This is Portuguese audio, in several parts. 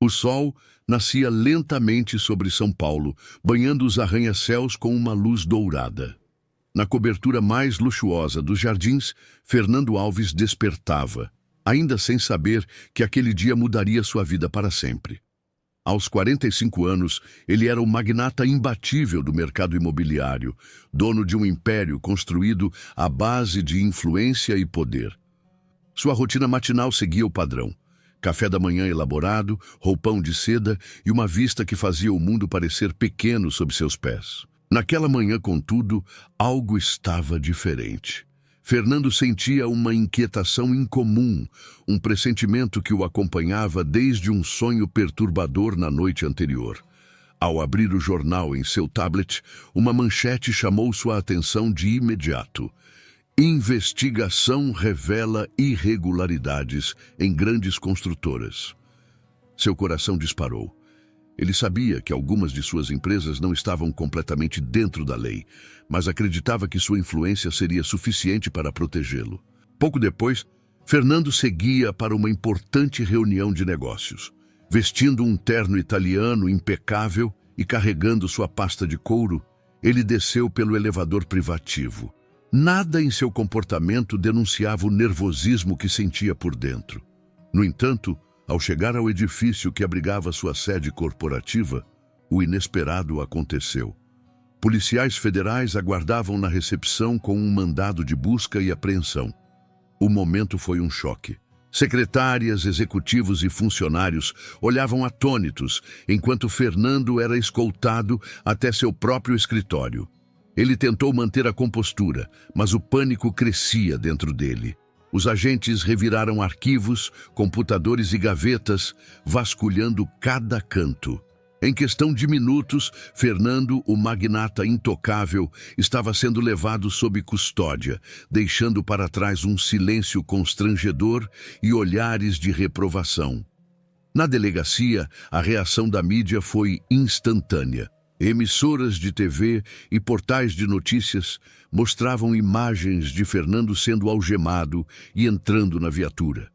O sol nascia lentamente sobre São Paulo, banhando os arranha-céus com uma luz dourada. Na cobertura mais luxuosa dos jardins, Fernando Alves despertava, ainda sem saber que aquele dia mudaria sua vida para sempre. Aos 45 anos, ele era o magnata imbatível do mercado imobiliário, dono de um império construído à base de influência e poder. Sua rotina matinal seguia o padrão: café da manhã elaborado, roupão de seda e uma vista que fazia o mundo parecer pequeno sob seus pés. Naquela manhã, contudo, algo estava diferente. Fernando sentia uma inquietação incomum, um pressentimento que o acompanhava desde um sonho perturbador na noite anterior. Ao abrir o jornal em seu tablet, uma manchete chamou sua atenção de imediato. Investigação revela irregularidades em grandes construtoras. Seu coração disparou. Ele sabia que algumas de suas empresas não estavam completamente dentro da lei, mas acreditava que sua influência seria suficiente para protegê-lo. Pouco depois, Fernando seguia para uma importante reunião de negócios. Vestindo um terno italiano impecável e carregando sua pasta de couro, ele desceu pelo elevador privativo. Nada em seu comportamento denunciava o nervosismo que sentia por dentro. No entanto, ao chegar ao edifício que abrigava sua sede corporativa, o inesperado aconteceu. Policiais federais aguardavam na recepção com um mandado de busca e apreensão. O momento foi um choque. Secretárias, executivos e funcionários olhavam atônitos, enquanto Fernando era escoltado até seu próprio escritório. Ele tentou manter a compostura, mas o pânico crescia dentro dele. Os agentes reviraram arquivos, computadores e gavetas, vasculhando cada canto. Em questão de minutos, Fernando, o magnata intocável, estava sendo levado sob custódia, deixando para trás um silêncio constrangedor e olhares de reprovação. Na delegacia, a reação da mídia foi instantânea. Emissoras de TV e portais de notícias mostravam imagens de Fernando sendo algemado e entrando na viatura.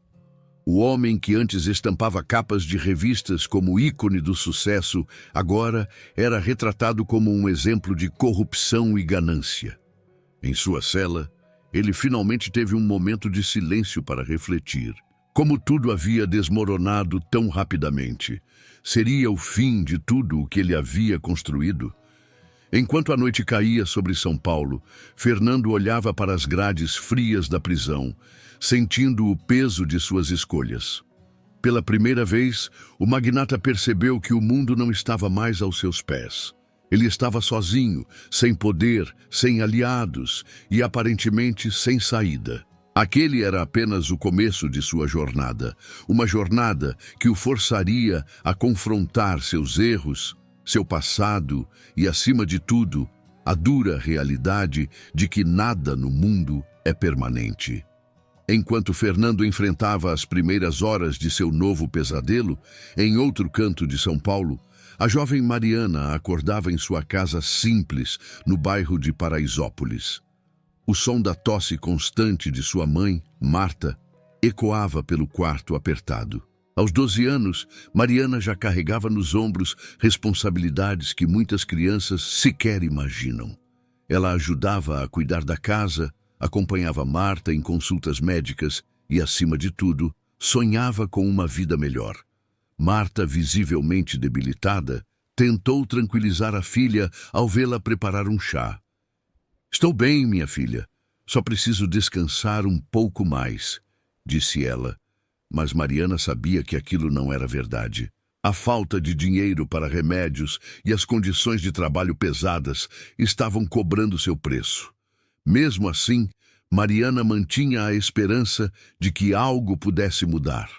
O homem que antes estampava capas de revistas como ícone do sucesso, agora era retratado como um exemplo de corrupção e ganância. Em sua cela, ele finalmente teve um momento de silêncio para refletir. Como tudo havia desmoronado tão rapidamente? Seria o fim de tudo o que ele havia construído? Enquanto a noite caía sobre São Paulo, Fernando olhava para as grades frias da prisão, sentindo o peso de suas escolhas. Pela primeira vez, o magnata percebeu que o mundo não estava mais aos seus pés. Ele estava sozinho, sem poder, sem aliados e aparentemente sem saída. Aquele era apenas o começo de sua jornada, uma jornada que o forçaria a confrontar seus erros, seu passado e, acima de tudo, a dura realidade de que nada no mundo é permanente. Enquanto Fernando enfrentava as primeiras horas de seu novo pesadelo, em outro canto de São Paulo, a jovem Mariana acordava em sua casa simples, no bairro de Paraisópolis. O som da tosse constante de sua mãe, Marta, ecoava pelo quarto apertado. Aos 12 anos, Mariana já carregava nos ombros responsabilidades que muitas crianças sequer imaginam. Ela ajudava a cuidar da casa, acompanhava Marta em consultas médicas e, acima de tudo, sonhava com uma vida melhor. Marta, visivelmente debilitada, tentou tranquilizar a filha ao vê-la preparar um chá. "Estou bem, minha filha. Só preciso descansar um pouco mais", disse ela. Mas Mariana sabia que aquilo não era verdade. A falta de dinheiro para remédios e as condições de trabalho pesadas estavam cobrando seu preço. Mesmo assim, Mariana mantinha a esperança de que algo pudesse mudar.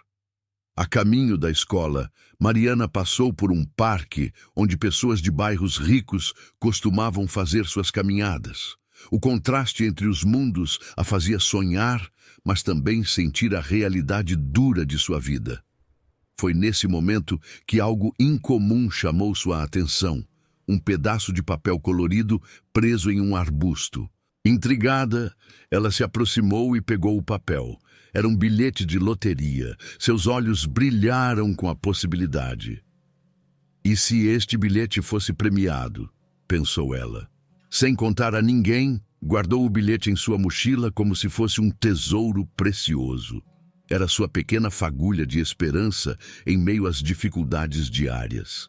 A caminho da escola, Mariana passou por um parque onde pessoas de bairros ricos costumavam fazer suas caminhadas. O contraste entre os mundos a fazia sonhar, mas também sentir a realidade dura de sua vida. Foi nesse momento que algo incomum chamou sua atenção: um pedaço de papel colorido preso em um arbusto. Intrigada, ela se aproximou e pegou o papel. Era um bilhete de loteria. Seus olhos brilharam com a possibilidade. E se este bilhete fosse premiado? Pensou ela. Sem contar a ninguém, guardou o bilhete em sua mochila como se fosse um tesouro precioso. Era sua pequena fagulha de esperança em meio às dificuldades diárias.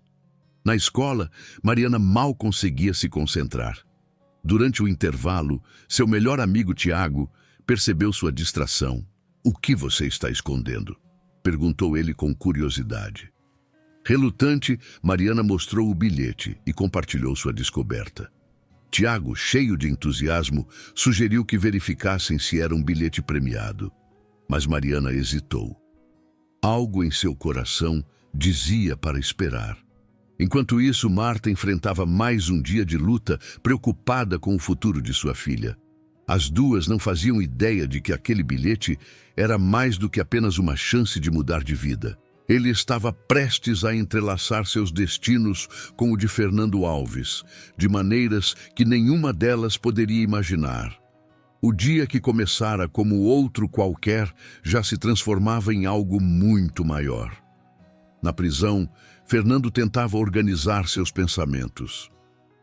Na escola, Mariana mal conseguia se concentrar. Durante o intervalo, seu melhor amigo Tiago percebeu sua distração. "O que você está escondendo?" perguntou ele com curiosidade. Relutante, Mariana mostrou o bilhete e compartilhou sua descoberta. Tiago, cheio de entusiasmo, sugeriu que verificassem se era um bilhete premiado. Mas Mariana hesitou. Algo em seu coração dizia para esperar. Enquanto isso, Marta enfrentava mais um dia de luta, preocupada com o futuro de sua filha. As duas não faziam ideia de que aquele bilhete era mais do que apenas uma chance de mudar de vida. Ele estava prestes a entrelaçar seus destinos com o de Fernando Alves, de maneiras que nenhuma delas poderia imaginar. O dia que começara como outro qualquer já se transformava em algo muito maior. Na prisão, Fernando tentava organizar seus pensamentos.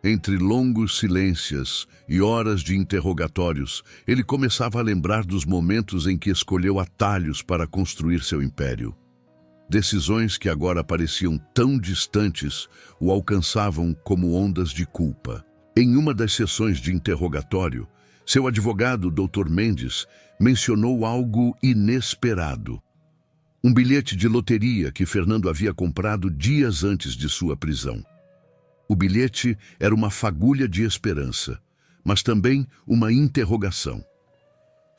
Entre longos silêncios e horas de interrogatórios, ele começava a lembrar dos momentos em que escolheu atalhos para construir seu império. Decisões que agora pareciam tão distantes o alcançavam como ondas de culpa. Em uma das sessões de interrogatório, seu advogado, Dr. Mendes, mencionou algo inesperado. Um bilhete de loteria que Fernando havia comprado dias antes de sua prisão. O bilhete era uma fagulha de esperança, mas também uma interrogação.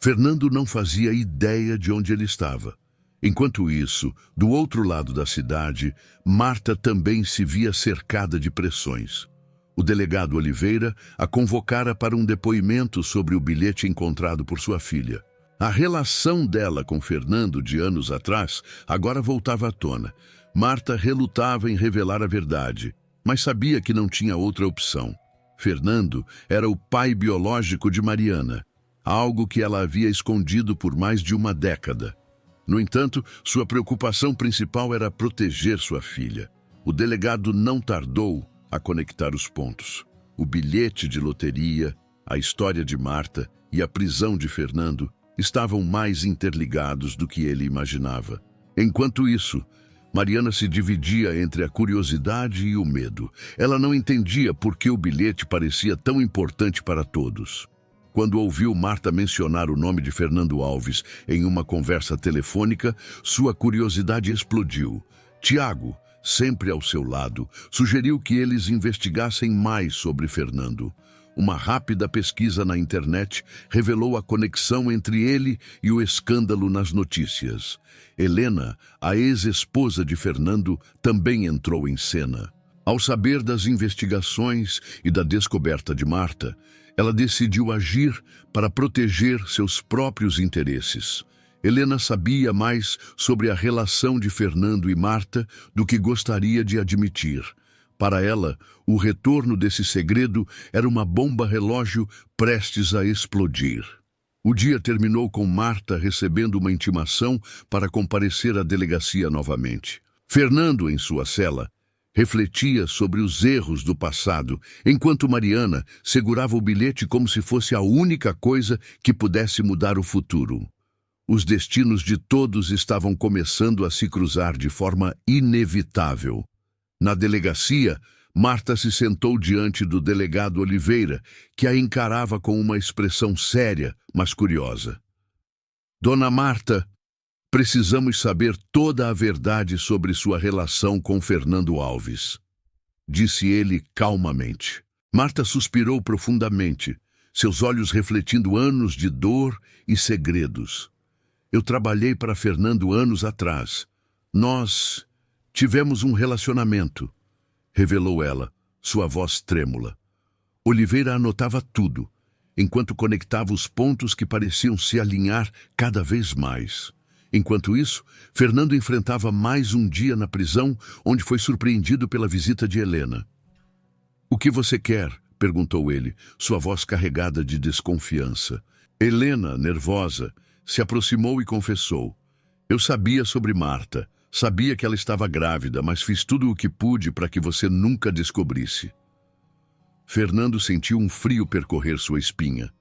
Fernando não fazia ideia de onde ele estava. Enquanto isso, do outro lado da cidade, Marta também se via cercada de pressões. O delegado Oliveira a convocara para um depoimento sobre o bilhete encontrado por sua filha. A relação dela com Fernando de anos atrás agora voltava à tona. Marta relutava em revelar a verdade, mas sabia que não tinha outra opção. Fernando era o pai biológico de Mariana, algo que ela havia escondido por mais de uma década. No entanto, sua preocupação principal era proteger sua filha. O delegado não tardou a conectar os pontos. O bilhete de loteria, a história de Marta e a prisão de Fernando estavam mais interligados do que ele imaginava. Enquanto isso, Mariana se dividia entre a curiosidade e o medo. Ela não entendia por que o bilhete parecia tão importante para todos. Quando ouviu Marta mencionar o nome de Fernando Alves em uma conversa telefônica, sua curiosidade explodiu. Tiago, sempre ao seu lado, sugeriu que eles investigassem mais sobre Fernando. Uma rápida pesquisa na internet revelou a conexão entre ele e o escândalo nas notícias. Helena, a ex-esposa de Fernando, também entrou em cena. Ao saber das investigações e da descoberta de Marta, ela decidiu agir para proteger seus próprios interesses. Helena sabia mais sobre a relação de Fernando e Marta do que gostaria de admitir. Para ela, o retorno desse segredo era uma bomba-relógio prestes a explodir. O dia terminou com Marta recebendo uma intimação para comparecer à delegacia novamente. Fernando, em sua cela, refletia sobre os erros do passado, enquanto Mariana segurava o bilhete como se fosse a única coisa que pudesse mudar o futuro. Os destinos de todos estavam começando a se cruzar de forma inevitável. Na delegacia, Marta se sentou diante do delegado Oliveira, que a encarava com uma expressão séria, mas curiosa. "Dona Marta, precisamos saber toda a verdade sobre sua relação com Fernando Alves", disse ele calmamente. Marta suspirou profundamente, seus olhos refletindo anos de dor e segredos. "Eu trabalhei para Fernando anos atrás. Nós tivemos um relacionamento", revelou ela, sua voz trêmula. Oliveira anotava tudo, enquanto conectava os pontos que pareciam se alinhar cada vez mais. Enquanto isso, Fernando enfrentava mais um dia na prisão, onde foi surpreendido pela visita de Helena. "O que você quer?", perguntou ele, sua voz carregada de desconfiança. Helena, nervosa, se aproximou e confessou: Eu sabia sobre Marta, sabia que ela estava grávida, mas fiz tudo o que pude para que você nunca descobrisse. Fernando sentiu um frio percorrer sua espinha.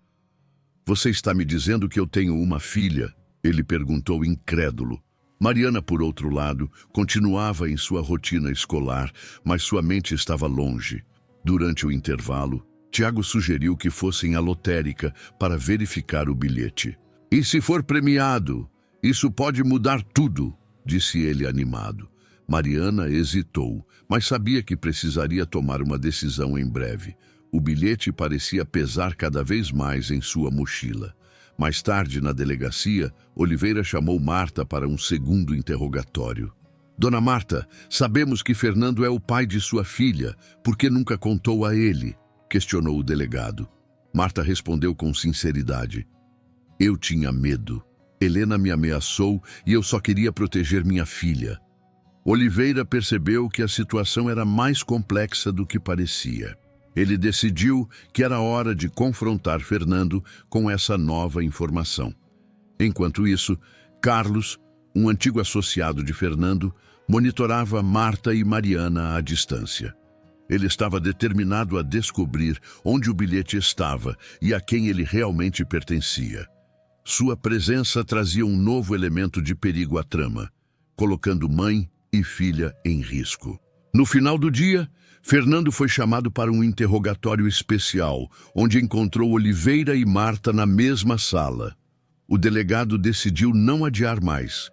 Você está me dizendo que eu tenho uma filha? Ele perguntou incrédulo. Mariana, por outro lado, continuava em sua rotina escolar, mas sua mente estava longe. Durante o intervalo, Tiago sugeriu que fossem à lotérica para verificar o bilhete. E se for premiado, isso pode mudar tudo, disse ele animado. Mariana hesitou, mas sabia que precisaria tomar uma decisão em breve. O bilhete parecia pesar cada vez mais em sua mochila. Mais tarde, na delegacia, Oliveira chamou Marta para um segundo interrogatório. Dona Marta, sabemos que Fernando é o pai de sua filha. Por que nunca contou a ele? Questionou o delegado. Marta respondeu com sinceridade. Eu tinha medo. Helena me ameaçou e eu só queria proteger minha filha. Oliveira percebeu que a situação era mais complexa do que parecia. Ele decidiu que era hora de confrontar Fernando com essa nova informação. Enquanto isso, Carlos, um antigo associado de Fernando, monitorava Marta e Mariana à distância. Ele estava determinado a descobrir onde o bilhete estava e a quem ele realmente pertencia. Sua presença trazia um novo elemento de perigo à trama, colocando mãe e filha em risco. No final do dia, Fernando foi chamado para um interrogatório especial, onde encontrou Oliveira e Marta na mesma sala. O delegado decidiu não adiar mais.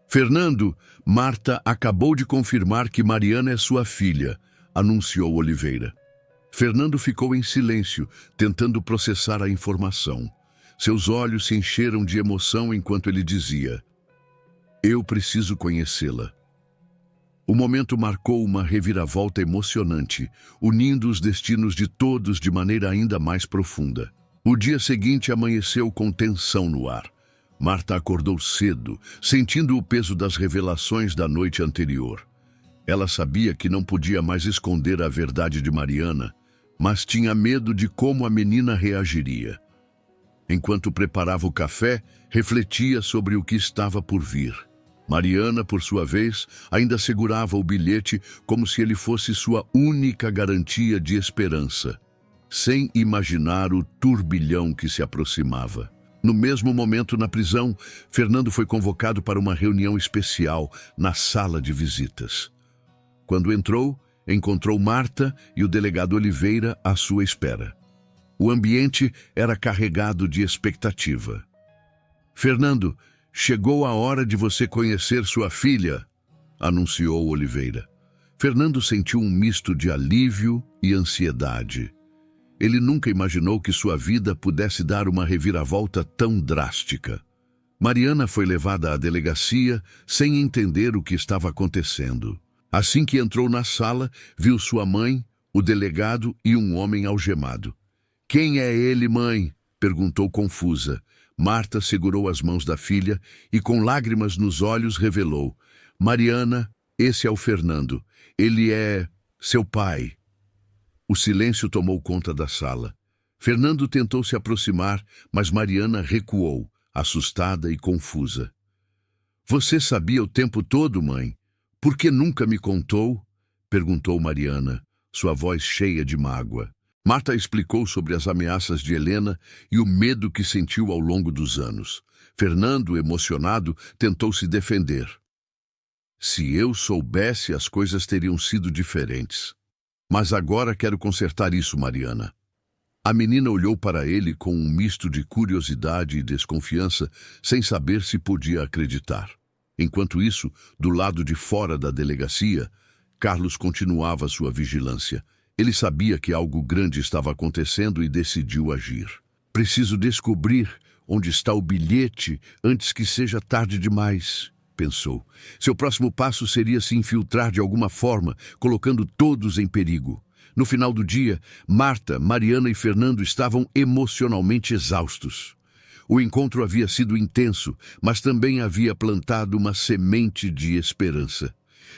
Fernando, Marta acabou de confirmar que Mariana é sua filha, anunciou Oliveira. Fernando ficou em silêncio, tentando processar a informação. Seus olhos se encheram de emoção enquanto ele dizia: Eu preciso conhecê-la. O momento marcou uma reviravolta emocionante, unindo os destinos de todos de maneira ainda mais profunda. O dia seguinte amanheceu com tensão no ar. Marta acordou cedo, sentindo o peso das revelações da noite anterior. Ela sabia que não podia mais esconder a verdade de Mariana, mas tinha medo de como a menina reagiria. Enquanto preparava o café, refletia sobre o que estava por vir. Mariana, por sua vez, ainda segurava o bilhete como se ele fosse sua única garantia de esperança, sem imaginar o turbilhão que se aproximava. No mesmo momento, na prisão, Fernando foi convocado para uma reunião especial na sala de visitas. Quando entrou, encontrou Marta e o delegado Oliveira à sua espera. O ambiente era carregado de expectativa. Fernando, chegou a hora de você conhecer sua filha, anunciou Oliveira. Fernando sentiu um misto de alívio e ansiedade. Ele nunca imaginou que sua vida pudesse dar uma reviravolta tão drástica. Mariana foi levada à delegacia sem entender o que estava acontecendo. Assim que entrou na sala, viu sua mãe, o delegado e um homem algemado. Quem é ele, mãe? Perguntou confusa. Marta segurou as mãos da filha e, com lágrimas nos olhos, revelou: Mariana, esse é o Fernando. Ele é seu pai. O silêncio tomou conta da sala. Fernando tentou se aproximar, mas Mariana recuou, assustada e confusa. Você sabia o tempo todo, mãe? Por que nunca me contou? Perguntou Mariana, sua voz cheia de mágoa. Marta explicou sobre as ameaças de Helena e o medo que sentiu ao longo dos anos. Fernando, emocionado, tentou se defender. Se eu soubesse, as coisas teriam sido diferentes. Mas agora quero consertar isso, Mariana. A menina olhou para ele com um misto de curiosidade e desconfiança, sem saber se podia acreditar. Enquanto isso, do lado de fora da delegacia, Carlos continuava sua vigilância. Ele sabia que algo grande estava acontecendo e decidiu agir. Preciso descobrir onde está o bilhete antes que seja tarde demais, pensou. Seu próximo passo seria se infiltrar de alguma forma, colocando todos em perigo. No final do dia, Marta, Mariana e Fernando estavam emocionalmente exaustos. O encontro havia sido intenso, mas também havia plantado uma semente de esperança.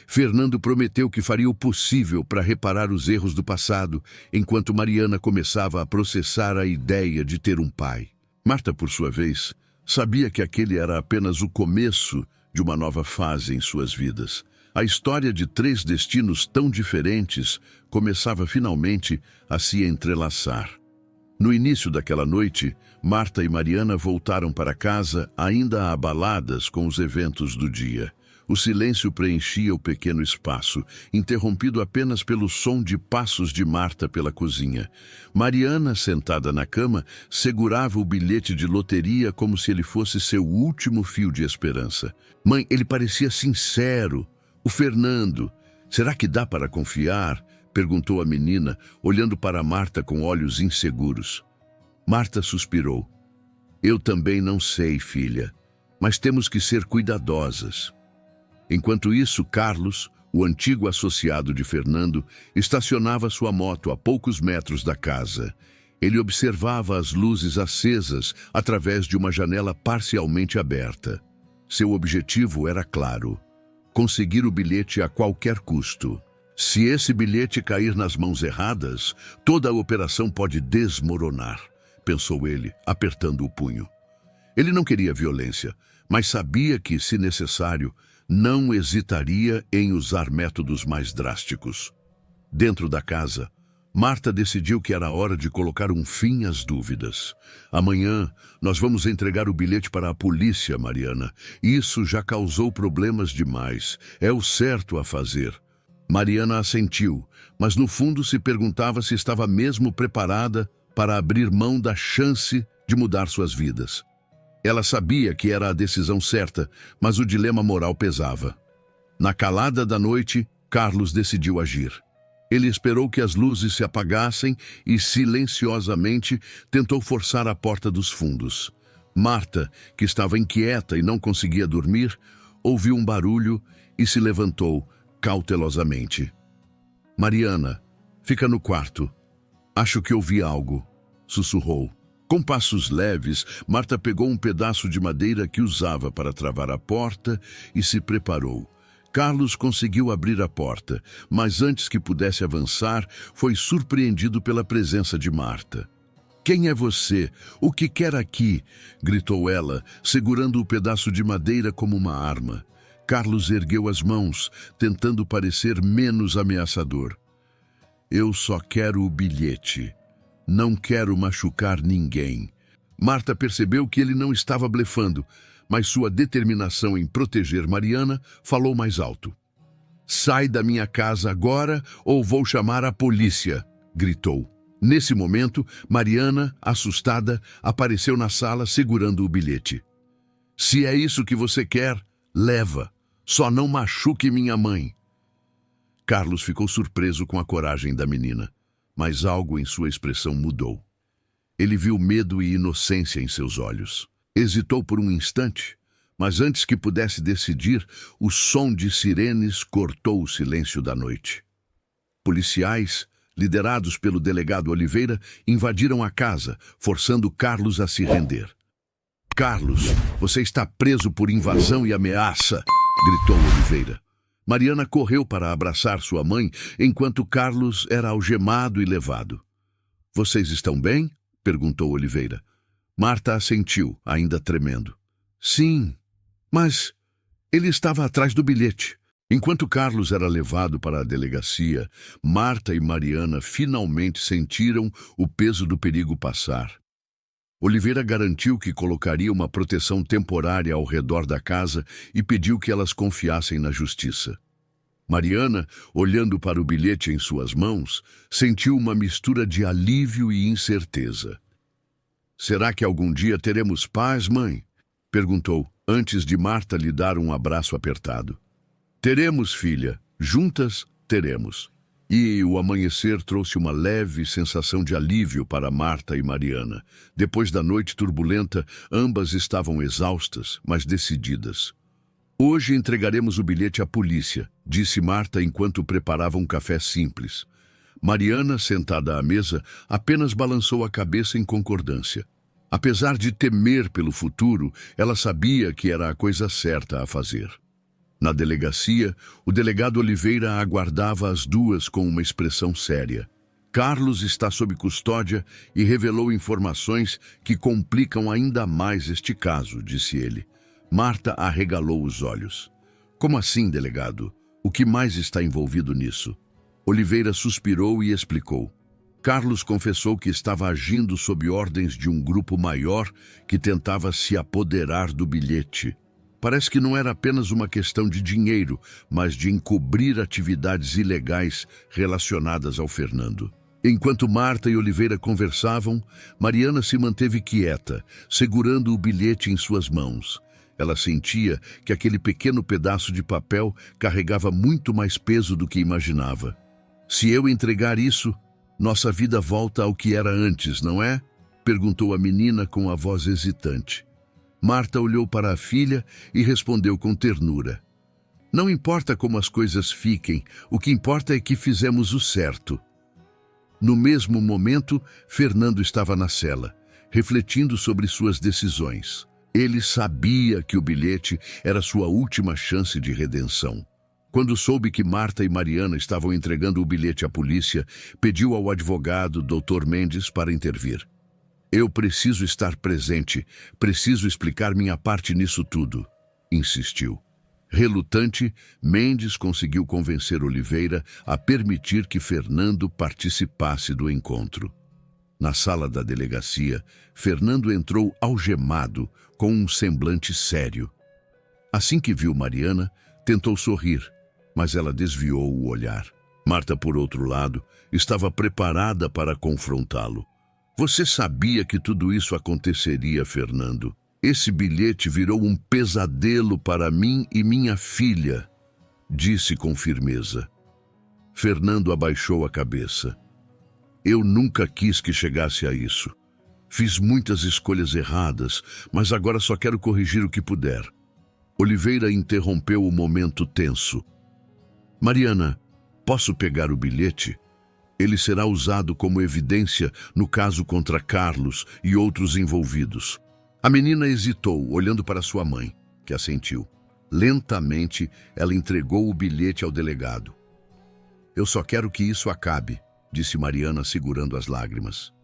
Fernando prometeu que faria o possível para reparar os erros do passado, enquanto Mariana começava a processar a ideia de ter um pai. Marta, por sua vez, Sabia que aquele era apenas o começo de uma nova fase em suas vidas. A história de 3 destinos tão diferentes começava finalmente a se entrelaçar. No início daquela noite, Marta e Mariana voltaram para casa ainda abaladas com os eventos do dia. O silêncio preenchia o pequeno espaço, interrompido apenas pelo som de passos de Marta pela cozinha. Mariana, sentada na cama, segurava o bilhete de loteria como se ele fosse seu último fio de esperança. Mãe, ele parecia sincero. O Fernando. Será que dá para confiar? Perguntou a menina, olhando para Marta com olhos inseguros. Marta suspirou. Eu também não sei, filha, mas temos que ser cuidadosas. Enquanto isso, Carlos, o antigo associado de Fernando, estacionava sua moto a poucos metros da casa. Ele observava as luzes acesas através de uma janela parcialmente aberta. Seu objetivo era claro: conseguir o bilhete a qualquer custo. Se esse bilhete cair nas mãos erradas, toda a operação pode desmoronar, pensou ele, apertando o punho. Ele não queria violência, mas sabia que, se necessário, não hesitaria em usar métodos mais drásticos. Dentro da casa, Marta decidiu que era hora de colocar um fim às dúvidas. Amanhã, nós vamos entregar o bilhete para a polícia, Mariana. Isso já causou problemas demais. É o certo a fazer. Mariana assentiu, mas no fundo se perguntava se estava mesmo preparada para abrir mão da chance de mudar suas vidas. Ela sabia que era a decisão certa, mas o dilema moral pesava. Na calada da noite, Carlos decidiu agir. Ele esperou que as luzes se apagassem e, silenciosamente, tentou forçar a porta dos fundos. Marta, que estava inquieta e não conseguia dormir, ouviu um barulho e se levantou cautelosamente. Mariana, fica no quarto. Acho que ouvi algo, sussurrou. Com passos leves, Marta pegou um pedaço de madeira que usava para travar a porta e se preparou. Carlos conseguiu abrir a porta, mas antes que pudesse avançar, foi surpreendido pela presença de Marta. Quem é você? O que quer aqui? Gritou ela, segurando o pedaço de madeira como uma arma. Carlos ergueu as mãos, tentando parecer menos ameaçador. Eu só quero o bilhete. Não quero machucar ninguém. Marta percebeu que ele não estava blefando, mas sua determinação em proteger Mariana falou mais alto. Sai da minha casa agora ou vou chamar a polícia, gritou. Nesse momento, Mariana, assustada, apareceu na sala segurando o bilhete. Se é isso que você quer, leva. Só não machuque minha mãe. Carlos ficou surpreso com a coragem da menina, mas algo em sua expressão mudou. Ele viu medo e inocência em seus olhos. Hesitou por um instante, mas antes que pudesse decidir, o som de sirenes cortou o silêncio da noite. Policiais, liderados pelo delegado Oliveira, invadiram a casa, forçando Carlos a se render. Carlos, você está preso por invasão e ameaça, gritou Oliveira. Mariana correu para abraçar sua mãe, enquanto Carlos era algemado e levado. Vocês estão bem? Perguntou Oliveira. Marta assentiu, ainda tremendo. Sim, mas ele estava atrás do bilhete. Enquanto Carlos era levado para a delegacia, Marta e Mariana finalmente sentiram o peso do perigo passar. Oliveira garantiu que colocaria uma proteção temporária ao redor da casa e pediu que elas confiassem na justiça. Mariana, olhando para o bilhete em suas mãos, sentiu uma mistura de alívio e incerteza. Será que algum dia teremos paz, mãe? Perguntou, antes de Marta lhe dar um abraço apertado. Teremos, filha. Juntas, teremos. E o amanhecer trouxe uma leve sensação de alívio para Marta e Mariana. Depois da noite turbulenta, ambas estavam exaustas, mas decididas. Hoje entregaremos o bilhete à polícia, disse Marta enquanto preparava um café simples. Mariana, sentada à mesa, apenas balançou a cabeça em concordância. Apesar de temer pelo futuro, ela sabia que era a coisa certa a fazer. Na delegacia, o delegado Oliveira aguardava as duas com uma expressão séria. Carlos está sob custódia e revelou informações que complicam ainda mais este caso, disse ele. Marta arregalou os olhos. Como assim, delegado? O que mais está envolvido nisso? Oliveira suspirou e explicou. Carlos confessou que estava agindo sob ordens de um grupo maior que tentava se apoderar do bilhete. Parece que não era apenas uma questão de dinheiro, mas de encobrir atividades ilegais relacionadas ao Fernando. Enquanto Marta e Oliveira conversavam, Mariana se manteve quieta, segurando o bilhete em suas mãos. Ela sentia que aquele pequeno pedaço de papel carregava muito mais peso do que imaginava. Se eu entregar isso, nossa vida volta ao que era antes, não é? Perguntou a menina com a voz hesitante. Marta olhou para a filha e respondeu com ternura. Não importa como as coisas fiquem, o que importa é que fizemos o certo. No mesmo momento, Fernando estava na cela, refletindo sobre suas decisões. Ele sabia que o bilhete era sua última chance de redenção. Quando soube que Marta e Mariana estavam entregando o bilhete à polícia, pediu ao advogado, Dr. Mendes, para intervir. Eu preciso estar presente, preciso explicar minha parte nisso tudo, insistiu. Relutante, Mendes conseguiu convencer Oliveira a permitir que Fernando participasse do encontro. Na sala da delegacia, Fernando entrou algemado, com um semblante sério. Assim que viu Mariana, tentou sorrir, mas ela desviou o olhar. Marta, por outro lado, estava preparada para confrontá-lo. Você sabia que tudo isso aconteceria, Fernando? Esse bilhete virou um pesadelo para mim e minha filha, disse com firmeza. Fernando abaixou a cabeça. Eu nunca quis que chegasse a isso. Fiz muitas escolhas erradas, mas agora só quero corrigir o que puder. Oliveira interrompeu o momento tenso. Mariana, posso pegar o bilhete? Ele será usado como evidência no caso contra Carlos e outros envolvidos. A menina hesitou, olhando para sua mãe, que assentiu. Lentamente, ela entregou o bilhete ao delegado. Eu só quero que isso acabe, disse Mariana, segurando as lágrimas.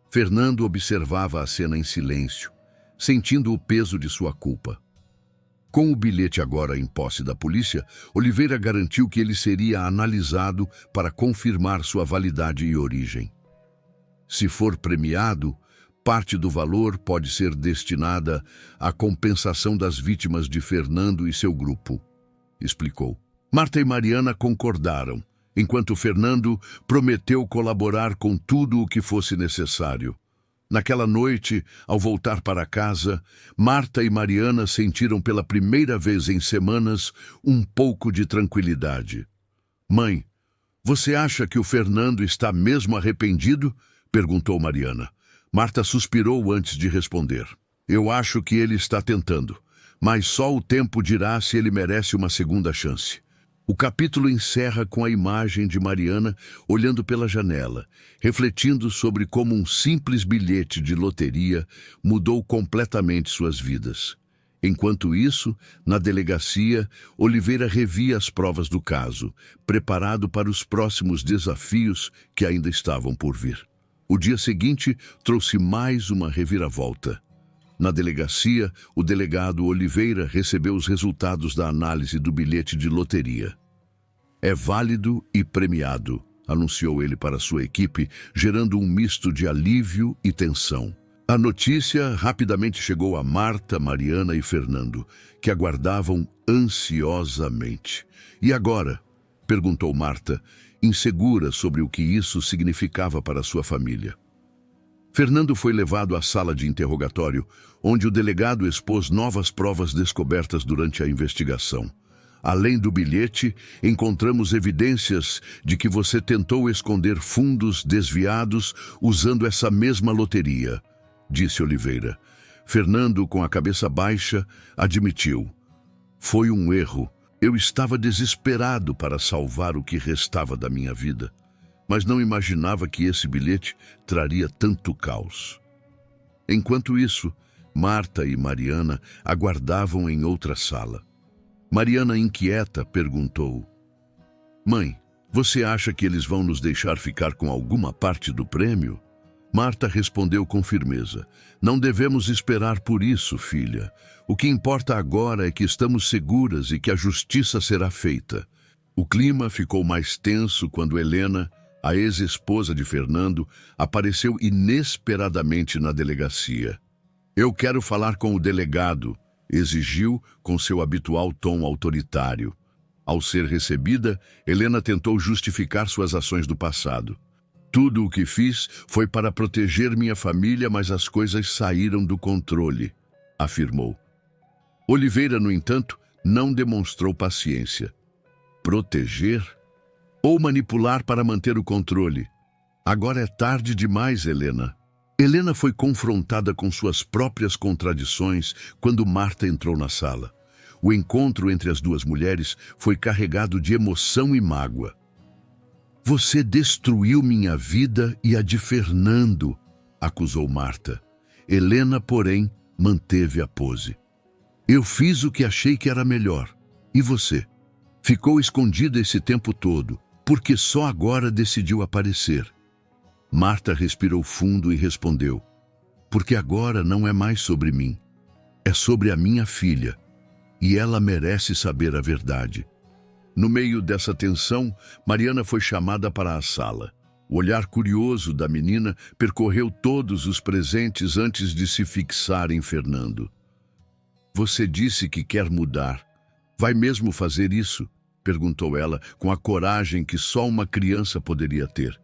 Fernando observava a cena em silêncio, sentindo o peso de sua culpa. Com o bilhete agora em posse da polícia, Oliveira garantiu que ele seria analisado para confirmar sua validade e origem. Se for premiado, parte do valor pode ser destinada à compensação das vítimas de Fernando e seu grupo, explicou. Marta e Mariana concordaram, enquanto Fernando prometeu colaborar com tudo o que fosse necessário. Naquela noite, ao voltar para casa, Marta e Mariana sentiram pela primeira vez em semanas um pouco de tranquilidade. Mãe, você acha que o Fernando está mesmo arrependido? Perguntou Mariana. Marta suspirou antes de responder. Eu acho que ele está tentando, mas só o tempo dirá se ele merece uma segunda chance. O capítulo encerra com a imagem de Mariana olhando pela janela, refletindo sobre como um simples bilhete de loteria mudou completamente suas vidas. Enquanto isso, na delegacia, Oliveira revia as provas do caso, preparado para os próximos desafios que ainda estavam por vir. O dia seguinte trouxe mais uma reviravolta. Na delegacia, o delegado Oliveira recebeu os resultados da análise do bilhete de loteria. É válido e premiado, anunciou ele para sua equipe, gerando um misto de alívio e tensão. A notícia rapidamente chegou a Marta, Mariana e Fernando, que aguardavam ansiosamente. E agora? Perguntou Marta, insegura sobre o que isso significava para sua família. Fernando foi levado à sala de interrogatório, onde o delegado expôs novas provas descobertas durante a investigação. Além do bilhete, encontramos evidências de que você tentou esconder fundos desviados usando essa mesma loteria, disse Oliveira. Fernando, com a cabeça baixa, admitiu. Foi um erro. Eu estava desesperado para salvar o que restava da minha vida, mas não imaginava que esse bilhete traria tanto caos. Enquanto isso, Marta e Mariana aguardavam em outra sala. Mariana, inquieta, perguntou. Mãe, Você acha que eles vão nos deixar ficar com alguma parte do prêmio? Marta respondeu com firmeza. Não devemos esperar por isso, filha. O que importa agora é que estamos seguras e que a justiça será feita. O clima ficou mais tenso quando Helena, a ex-esposa de Fernando, apareceu inesperadamente na delegacia. Eu quero falar com o delegado, exigiu com seu habitual tom autoritário. Ao ser recebida, Helena tentou justificar suas ações do passado. Tudo o que fiz foi para proteger minha família, mas as coisas saíram do controle, afirmou. Oliveira, no entanto, não demonstrou paciência. Proteger? Ou manipular para manter o controle? Agora é tarde demais, Helena. Helena foi confrontada com suas próprias contradições quando Marta entrou na sala. O encontro entre as duas mulheres foi carregado de emoção e mágoa. Você destruiu minha vida e a de Fernando, acusou Marta. Helena, porém, manteve a pose. Eu fiz o que achei que era melhor. E você? Ficou escondida esse tempo todo, porque só agora decidiu aparecer. Marta respirou fundo e respondeu. Porque agora não é mais sobre mim. É sobre a minha filha. E ela merece saber a verdade. No meio dessa tensão, Mariana foi chamada para a sala. O olhar curioso da menina percorreu todos os presentes antes de se fixar em Fernando. Você disse que quer mudar. Vai mesmo fazer isso? Perguntou ela, com a coragem que só uma criança poderia ter.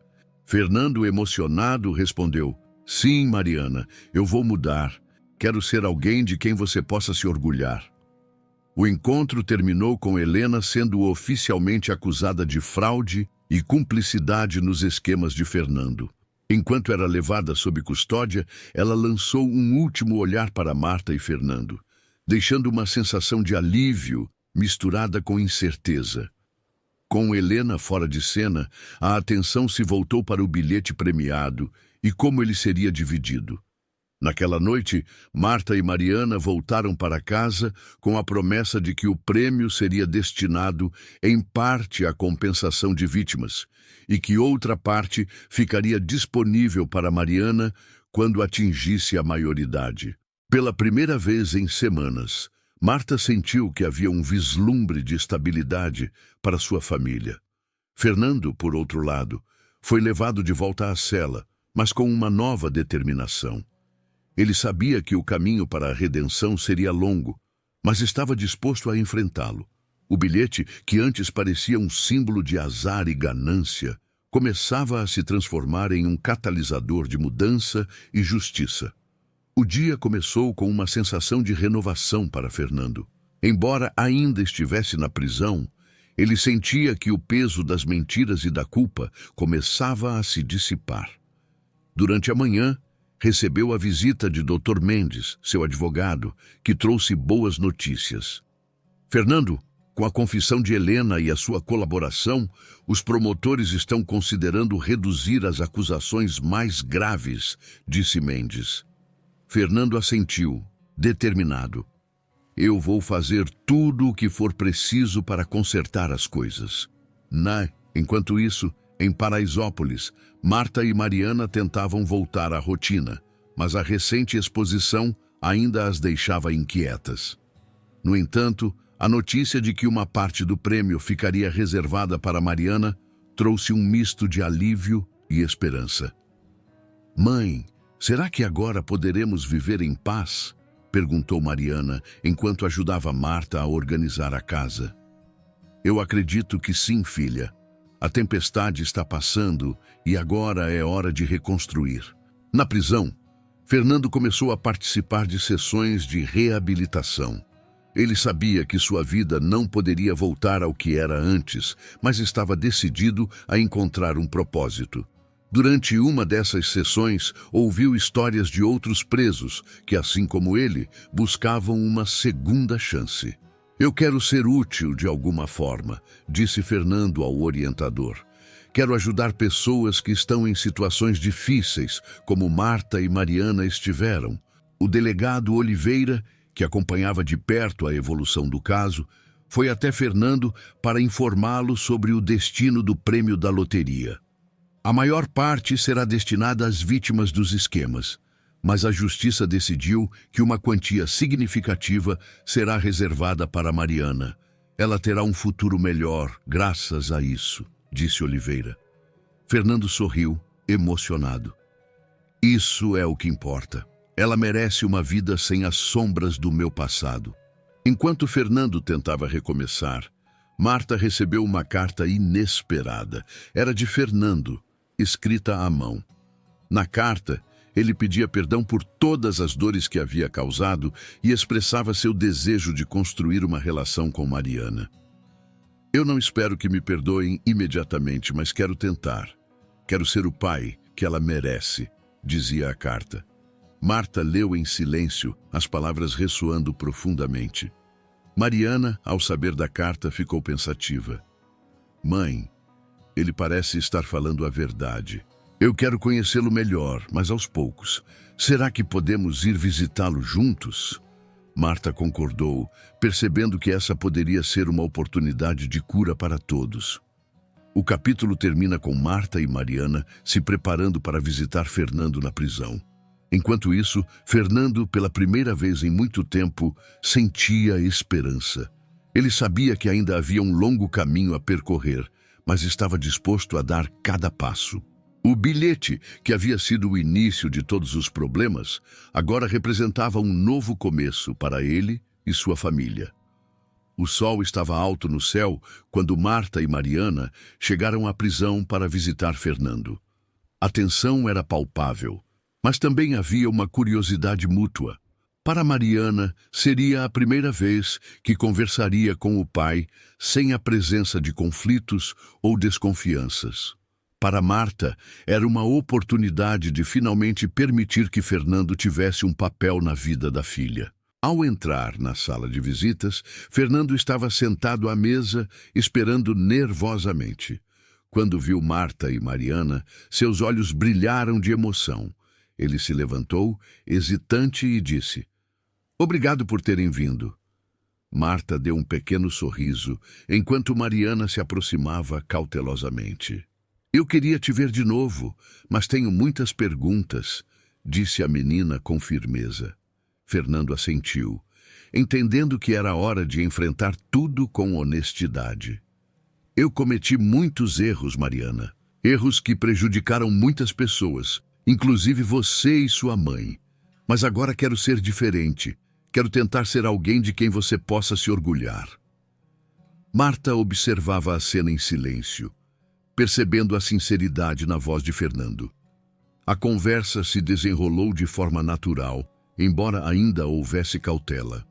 Fernando, emocionado, respondeu: Sim, Mariana, eu vou mudar. Quero ser alguém de quem você possa se orgulhar. O encontro terminou com Helena sendo oficialmente acusada de fraude e cumplicidade nos esquemas de Fernando. Enquanto era levada sob custódia, ela lançou um último olhar para Marta e Fernando, deixando uma sensação de alívio misturada com incerteza. Com Helena fora de cena, a atenção se voltou para o bilhete premiado e como ele seria dividido. Naquela noite, Marta e Mariana voltaram para casa com a promessa de que o prêmio seria destinado em parte à compensação de vítimas e que outra parte ficaria disponível para Mariana quando atingisse a maioridade. Pela primeira vez em semanas, Marta sentiu que havia um vislumbre de estabilidade para sua família. Fernando, por outro lado, foi levado de volta à cela, mas com uma nova determinação. Ele sabia que o caminho para a redenção seria longo, mas estava disposto a enfrentá-lo. O bilhete, que antes parecia um símbolo de azar e ganância, começava a se transformar em um catalisador de mudança e justiça. O dia começou com uma sensação de renovação para Fernando. Embora ainda estivesse na prisão, ele sentia que o peso das mentiras e da culpa começava a se dissipar. Durante a manhã, recebeu a visita de Dr. Mendes, seu advogado, que trouxe boas notícias. Fernando, com a confissão de Helena e a sua colaboração, os promotores estão considerando reduzir as acusações mais graves, disse Mendes. Fernando assentiu, determinado. Eu vou fazer tudo o que for preciso para consertar as coisas. Enquanto isso, em Paraisópolis, Marta e Mariana tentavam voltar à rotina, mas a recente exposição ainda as deixava inquietas. No entanto, a notícia de que uma parte do prêmio ficaria reservada para Mariana trouxe um misto de alívio e esperança. Mãe, será que agora poderemos viver em paz? Perguntou Mariana, enquanto ajudava Marta a organizar a casa. Eu acredito que sim, filha. A tempestade está passando e agora é hora de reconstruir. Na prisão, Fernando começou a participar de sessões de reabilitação. Ele sabia que sua vida não poderia voltar ao que era antes, mas estava decidido a encontrar um propósito. Durante uma dessas sessões, ouviu histórias de outros presos que, assim como ele, buscavam uma segunda chance. Eu quero ser útil de alguma forma, disse Fernando ao orientador. Quero ajudar pessoas que estão em situações difíceis, como Marta e Mariana estiveram. O delegado Oliveira, que acompanhava de perto a evolução do caso, Foi até Fernando para informá-lo sobre o destino do prêmio da loteria. A maior parte será destinada às vítimas dos esquemas, mas a justiça decidiu que uma quantia significativa será reservada para Mariana. Ela terá um futuro melhor, graças a isso, disse Oliveira. Fernando sorriu, emocionado. Isso é o que importa. Ela merece uma vida sem as sombras do meu passado. Enquanto Fernando tentava recomeçar, Marta recebeu uma carta inesperada. Era de Fernando, escrita à mão. Na carta, ele pedia perdão por todas as dores que havia causado e expressava seu desejo de construir uma relação com Mariana. Eu não espero que me perdoem imediatamente, mas quero tentar. Quero ser o pai que ela merece, dizia a carta. Marta leu em silêncio, as palavras ressoando profundamente. Mariana, ao saber da carta, ficou pensativa. Mãe, ele parece estar falando a verdade. Eu quero conhecê-lo melhor, mas aos poucos. Será que podemos ir visitá-lo juntos? Marta concordou, percebendo que essa poderia ser uma oportunidade de cura para todos. O capítulo termina com Marta e Mariana se preparando para visitar Fernando na prisão. Enquanto isso, Fernando, pela primeira vez em muito tempo, sentia esperança. Ele sabia que ainda havia um longo caminho a percorrer, mas estava disposto a dar cada passo. O bilhete, que havia sido o início de todos os problemas, agora representava um novo começo para ele e sua família. O sol estava alto no céu quando Marta e Mariana chegaram à prisão para visitar Fernando. A tensão era palpável, mas também havia uma curiosidade mútua. Para Mariana, seria a primeira vez que conversaria com o pai sem a presença de conflitos ou desconfianças. Para Marta, era uma oportunidade de finalmente permitir que Fernando tivesse um papel na vida da filha. Ao entrar na sala de visitas, Fernando estava sentado à mesa, esperando nervosamente. Quando viu Marta e Mariana, seus olhos brilharam de emoção. Ele se levantou, hesitante, e disse: "Obrigado por terem vindo." Marta deu um pequeno sorriso, enquanto Mariana se aproximava cautelosamente. "Eu queria te ver de novo, mas tenho muitas perguntas", disse a menina com firmeza. Fernando assentiu, entendendo que era hora de enfrentar tudo com honestidade. "Eu cometi muitos erros, Mariana. Erros que prejudicaram muitas pessoas, inclusive você e sua mãe. Mas agora quero ser diferente. Quero tentar ser alguém de quem você possa se orgulhar." Marta observava a cena em silêncio, percebendo a sinceridade na voz de Fernando. A conversa se desenrolou de forma natural, embora ainda houvesse cautela.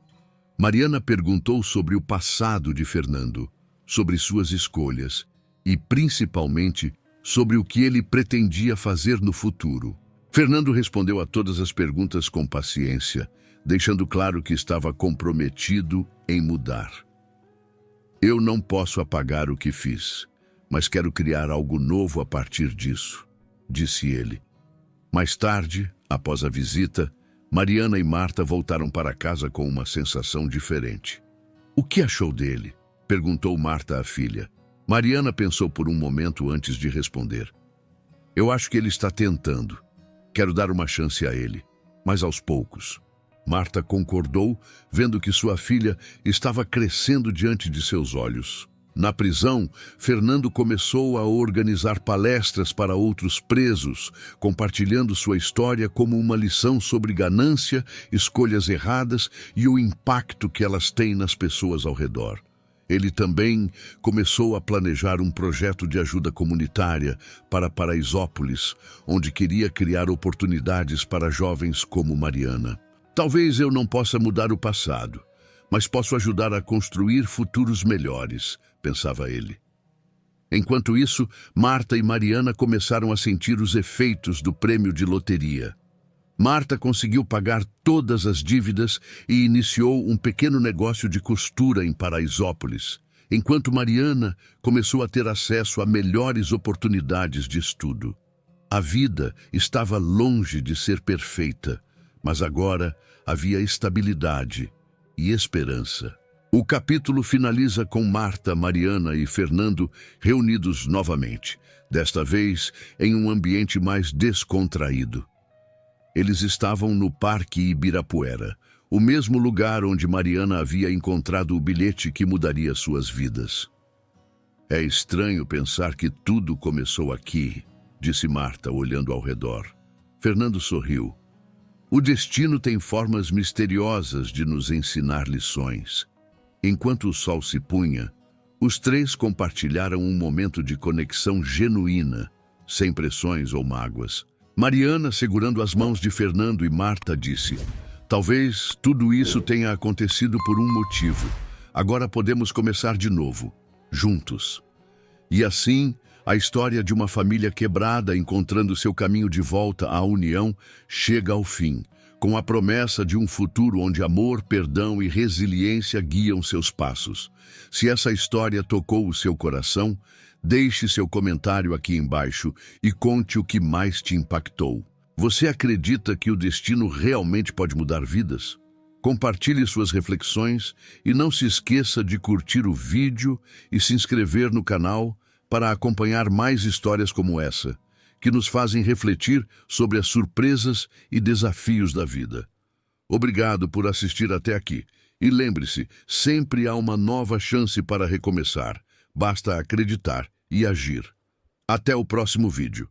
Mariana perguntou sobre o passado de Fernando, sobre suas escolhas e, principalmente, sobre o que ele pretendia fazer no futuro. Fernando respondeu a todas as perguntas com paciência, deixando claro que estava comprometido em mudar. "Eu não posso apagar o que fiz, mas quero criar algo novo a partir disso", disse ele. Mais tarde, após a visita, Mariana e Marta voltaram para casa com uma sensação diferente. "O que achou dele?" perguntou Marta à filha. Mariana pensou por um momento antes de responder. "Eu acho que ele está tentando. Quero dar uma chance a ele, mas aos poucos." Marta concordou, vendo que sua filha estava crescendo diante de seus olhos. Na prisão, Fernando começou a organizar palestras para outros presos, compartilhando sua história como uma lição sobre ganância, escolhas erradas e o impacto que elas têm nas pessoas ao redor. Ele também começou a planejar um projeto de ajuda comunitária para Paraisópolis, onde queria criar oportunidades para jovens como Mariana. "Talvez eu não possa mudar o passado, mas posso ajudar a construir futuros melhores", pensava ele. Enquanto isso, Marta e Mariana começaram a sentir os efeitos do prêmio de loteria. Marta conseguiu pagar todas as dívidas e iniciou um pequeno negócio de costura em Paraisópolis, enquanto Mariana começou a ter acesso a melhores oportunidades de estudo. A vida estava longe de ser perfeita, mas agora havia estabilidade e esperança. O capítulo finaliza com Marta, Mariana e Fernando reunidos novamente, desta vez em um ambiente mais descontraído. Eles estavam no Parque Ibirapuera, o mesmo lugar onde Mariana havia encontrado o bilhete que mudaria suas vidas. É estranho pensar que tudo começou aqui, disse Marta, olhando ao redor. Fernando sorriu. O destino tem formas misteriosas de nos ensinar lições. Enquanto o sol se punha, os três compartilharam um momento de conexão genuína, sem pressões ou mágoas. Mariana, segurando as mãos de Fernando e Marta, disse: talvez tudo isso tenha acontecido por um motivo. Agora podemos começar de novo, juntos. E assim, a história de uma família quebrada encontrando seu caminho de volta à união chega ao fim, com a promessa de um futuro onde amor, perdão e resiliência guiam seus passos. Se essa história tocou o seu coração, deixe seu comentário aqui embaixo e conte o que mais te impactou. Você acredita que o destino realmente pode mudar vidas? Compartilhe suas reflexões e não se esqueça de curtir o vídeo e se inscrever no canal para acompanhar mais histórias como essa, que nos fazem refletir sobre as surpresas e desafios da vida. Obrigado por assistir até aqui. E lembre-se, sempre há uma nova chance para recomeçar. Basta acreditar e agir. Até o próximo vídeo.